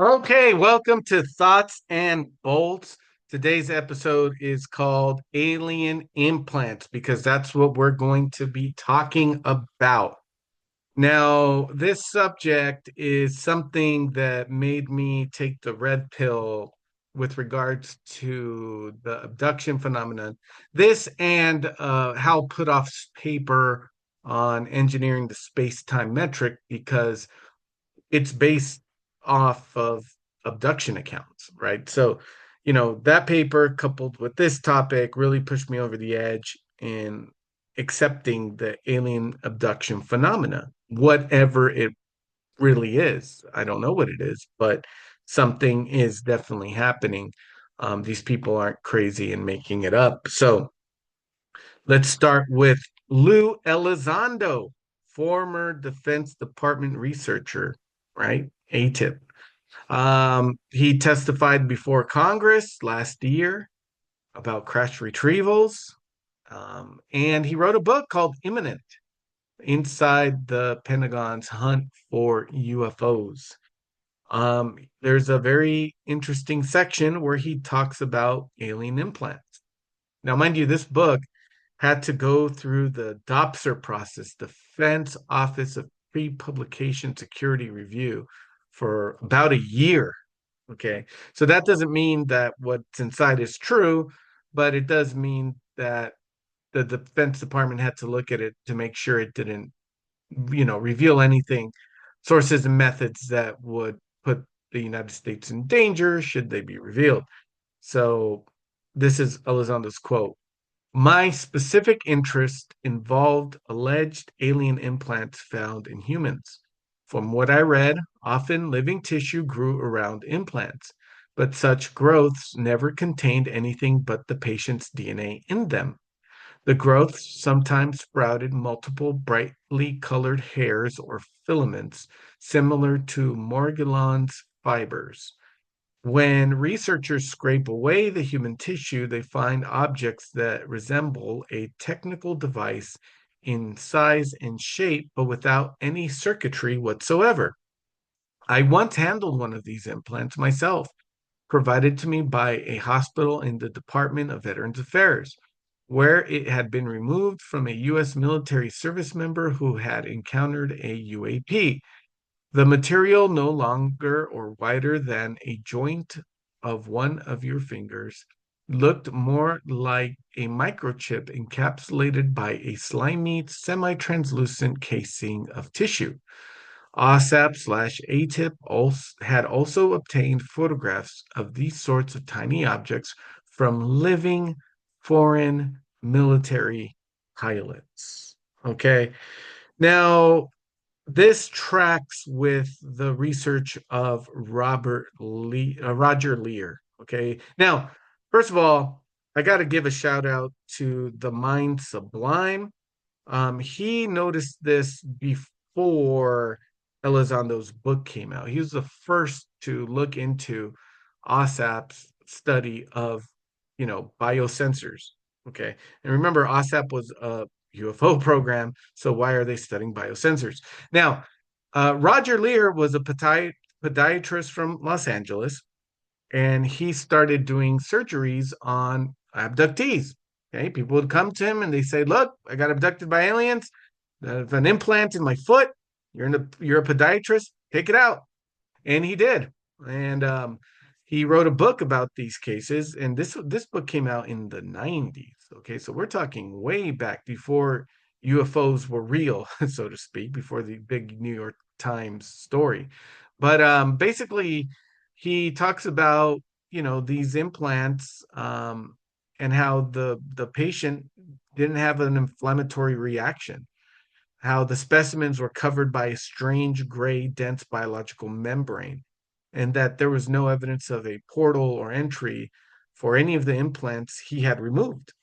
Okay, welcome to Thoughts and Bolts. Today's episode is called Alien Implants because that's what we're going to be talking about. Now, this subject is something that made me take the red pill with regards to the abduction phenomenon. This and Hal Puthoff's paper on engineering the space-time metric because it's based off of abduction accounts, right? So, that paper coupled with this topic really pushed me over the edge in accepting the alien abduction phenomena, whatever it really is. I don't know what it is, but something is definitely happening. These people aren't crazy and making it up. So let's start with Lou Elizondo, former Defense Department researcher, right? ATIP. He testified before Congress last year about crash retrievals. And he wrote a book called Imminent Inside the Pentagon's Hunt for UFOs. There's a very interesting section where he talks about alien implants. Now, mind you, this book had to go through the DOPSR process, Defense Office of Pre-Publication Security Review, for about a year. Okay. So that doesn't mean that what's inside is true, but it does mean that the Defense Department had to look at it to make sure it didn't, reveal anything, sources and methods that would put the United States in danger should they be revealed. So this is Elizondo's quote. My specific interest involved alleged alien implants found in humans. From what I read, often living tissue grew around implants, but such growths never contained anything but the patient's DNA in them. The growths sometimes sprouted multiple brightly colored hairs or filaments, similar to Morgellons fibers. When researchers scrape away the human tissue, they find objects that resemble a technical device in size and shape, but without any circuitry whatsoever. I once handled one of these implants myself, provided to me by a hospital in the Department of Veterans Affairs, where it had been removed from a U.S. military service member who had encountered a UAP. The material no longer or wider than a joint of one of your fingers looked more like a microchip encapsulated by a slimy, semi-translucent casing of tissue. OSAP slash ATIP had also obtained photographs of these sorts of tiny objects from living foreign military pilots. Okay. Now, this tracks with the research of Roger Lear. Okay. Now, first of all, I got to give a shout out to the Mind Sublime. He noticed this before Elizondo's book came out. He was the first to look into OSAP's study of, biosensors. Okay. And remember, OSAP was a UFO program. So why are they studying biosensors? Now, Roger Lear was a podiatrist from Los Angeles, and he started doing surgeries on abductees. Okay, people would come to him and they say, "Look, I got abducted by aliens. I have an implant in my foot. You're a podiatrist. Take it out." And he did. And he wrote a book about these cases. And this book came out in the 90s. Okay, so we're talking way back before UFOs were real, so to speak, before the big New York Times story. But basically, he talks about these implants and how the patient didn't have an inflammatory reaction, how the specimens were covered by a strange gray dense biological membrane, and that there was no evidence of a portal or entry for any of the implants he had removed.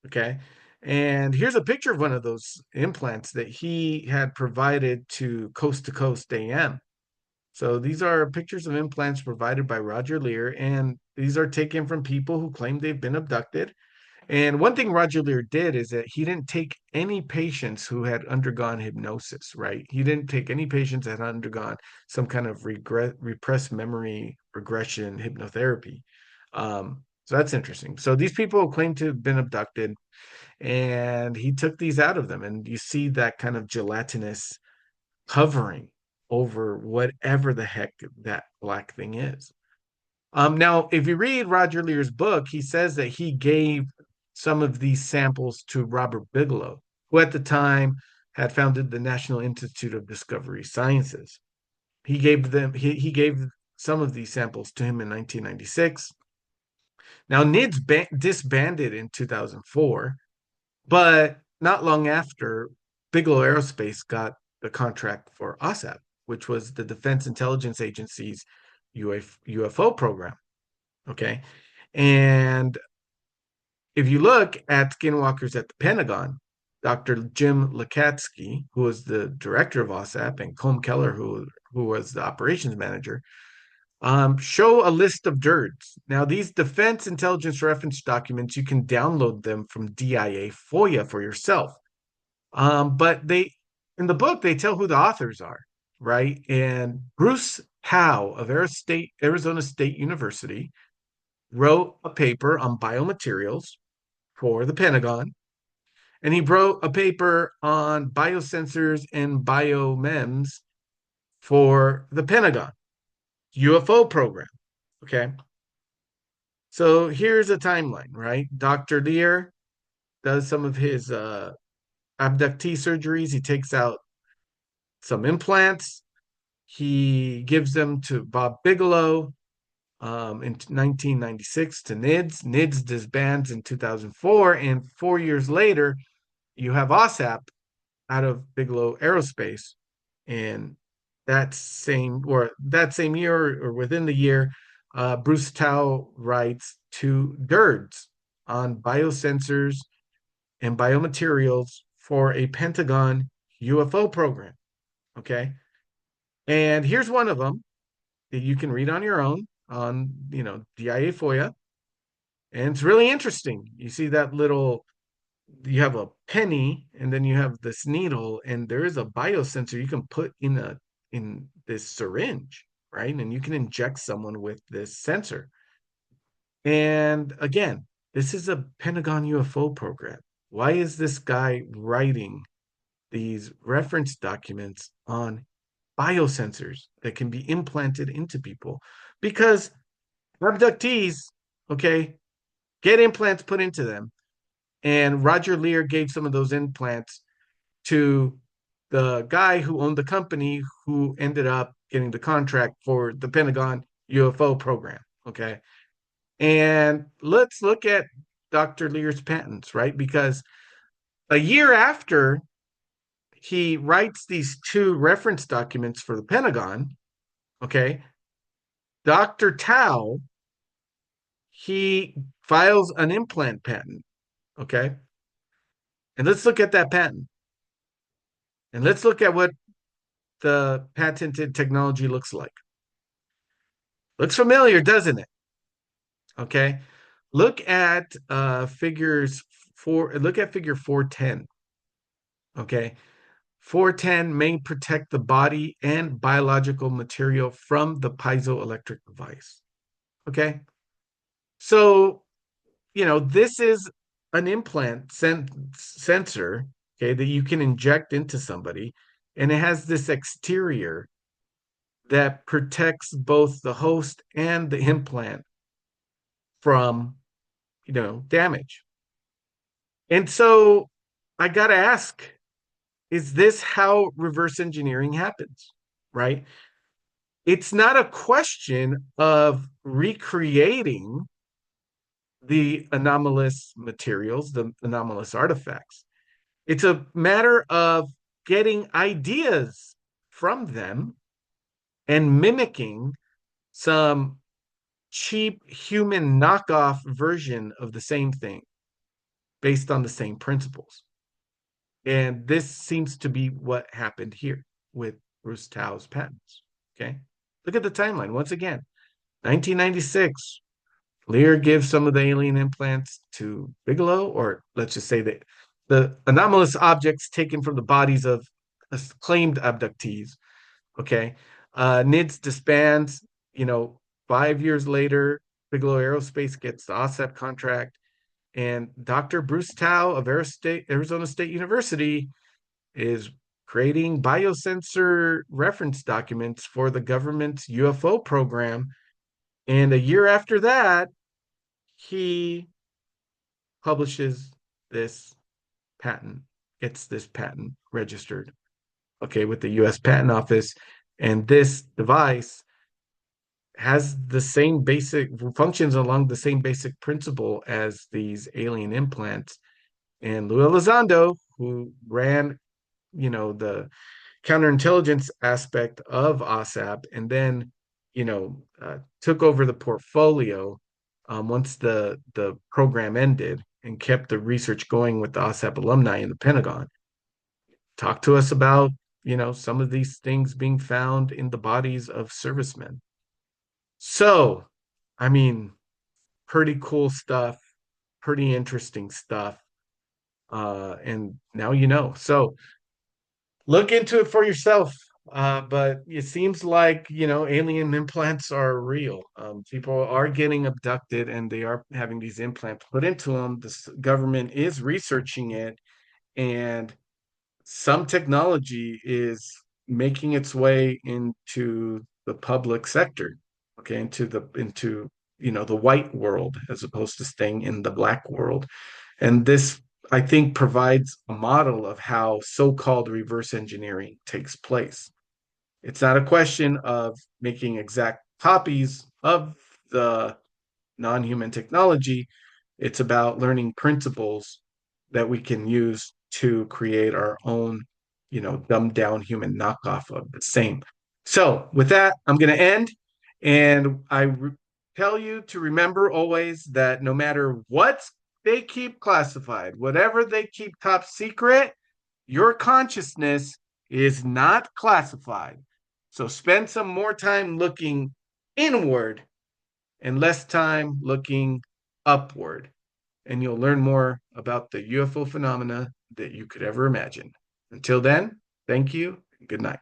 Okay. And here's a picture of one of those implants that he had provided to Coast AM. So these are pictures of implants provided by Roger Lear, and these are taken from people who claim they've been abducted. And one thing Roger Lear did is that he didn't take any patients who had undergone hypnosis, right? He didn't take any patients that had undergone some kind of repressed memory regression hypnotherapy. So that's interesting. So these people claim to have been abducted, and he took these out of them. And you see that kind of gelatinous covering over whatever the heck that black thing is. Now, if you read Roger Lear's book, he says that he gave some of these samples to Robert Bigelow, who at the time had founded the National Institute of Discovery Sciences. He gave some of these samples to him in 1996. Now, NIDS disbanded in 2004, but not long after, Bigelow Aerospace got the contract for OSAP, which was the Defense Intelligence Agency's UFO program. Okay. And if you look at skinwalkers at the Pentagon, Dr. Jim Lakatsky, who was the director of OSAP, and Colm Keller, who was the operations manager, show a list of DIRDs. Now, these defense intelligence reference documents, you can download them from DIA FOIA for yourself. But in the book, they tell who the authors are, right? And Bruce Howe of Arizona State University wrote a paper on biomaterials for the Pentagon, and he wrote a paper on biosensors and biomems for the Pentagon UFO program. Okay. So here's a timeline, right? Dr. Lear does some of his abductee surgeries. He takes out some implants. He gives them to Bob Bigelow in 1996 to NIDS. NIDS disbands in 2004. And 4 years later, you have OSAP out of Bigelow Aerospace. And that same year or within the year, Bruce Tao writes two DIRDs on biosensors and biomaterials for a Pentagon UFO program. Okay. And here's one of them that you can read on your own on, DIA FOIA. And it's really interesting. You see that you have a penny and then you have this needle, and there is a biosensor you can put in this syringe, right? And you can inject someone with this sensor. And again, this is a Pentagon UFO program. Why is this guy writing these reference documents on biosensors that can be implanted into people? Because abductees, okay, get implants put into them. And Roger Lear gave some of those implants to the guy who owned the company who ended up getting the contract for the Pentagon UFO program. Okay. And let's look at Dr. Lear's patents, right? Because a year after he writes these two reference documents for the Pentagon, okay, Dr. Tao, he files an implant patent, okay? And let's look at that patent. And let's look at what the patented technology looks like. Looks familiar, doesn't it? Okay. Look at figure 410. Okay. 410 may protect the body and biological material from the piezoelectric device. Okay. So, this is an implant sensor, okay, that you can inject into somebody, and it has this exterior that protects both the host and the implant from, damage. And so I got to ask, is this how reverse engineering happens? Right? It's not a question of recreating the anomalous materials, the anomalous artifacts. It's a matter of getting ideas from them and mimicking some cheap human knockoff version of the same thing based on the same principles. And this seems to be what happened here with Bruce Tao's patents. Okay. Look at the timeline. Once again, 1996, Lear gives some of the alien implants to Bigelow, or let's just say that the anomalous objects taken from the bodies of claimed abductees. Okay. NIDS disbands, you know, 5 years later, Bigelow Aerospace gets the OSAP contract, and Dr. Bruce Tao of Arizona State University is creating biosensor reference documents for the government's UFO program. And a year after that, he publishes this patent, gets this patent registered, okay, with the US Patent Office. And this device has the same basic functions along the same basic principle as these alien implants. And Lou Elizondo, who ran, the counterintelligence aspect of OSAP, and then, took over the portfolio once the program ended and kept the research going with the OSAP alumni in the Pentagon. Talk to us about, some of these things being found in the bodies of servicemen. So, I mean, pretty cool stuff, pretty interesting stuff. And now you know. So look into it for yourself. But it seems like, alien implants are real. People are getting abducted and they are having these implants put into them. The government is researching it, and some technology is making its way into the public sector, okay, into the white world as opposed to staying in the black world. And this, I think, provides a model of how so-called reverse engineering takes place. It's not a question of making exact copies of the non-human technology. It's about learning principles that we can use to create our own, dumbed down human knockoff of the same. So with that, I'm going to end. And tell you to remember always that no matter what they keep classified, whatever they keep top secret, your consciousness is not classified. So spend some more time looking inward and less time looking upward, and you'll learn more about the UFO phenomena that you could ever imagine. Until then, thank you and good night.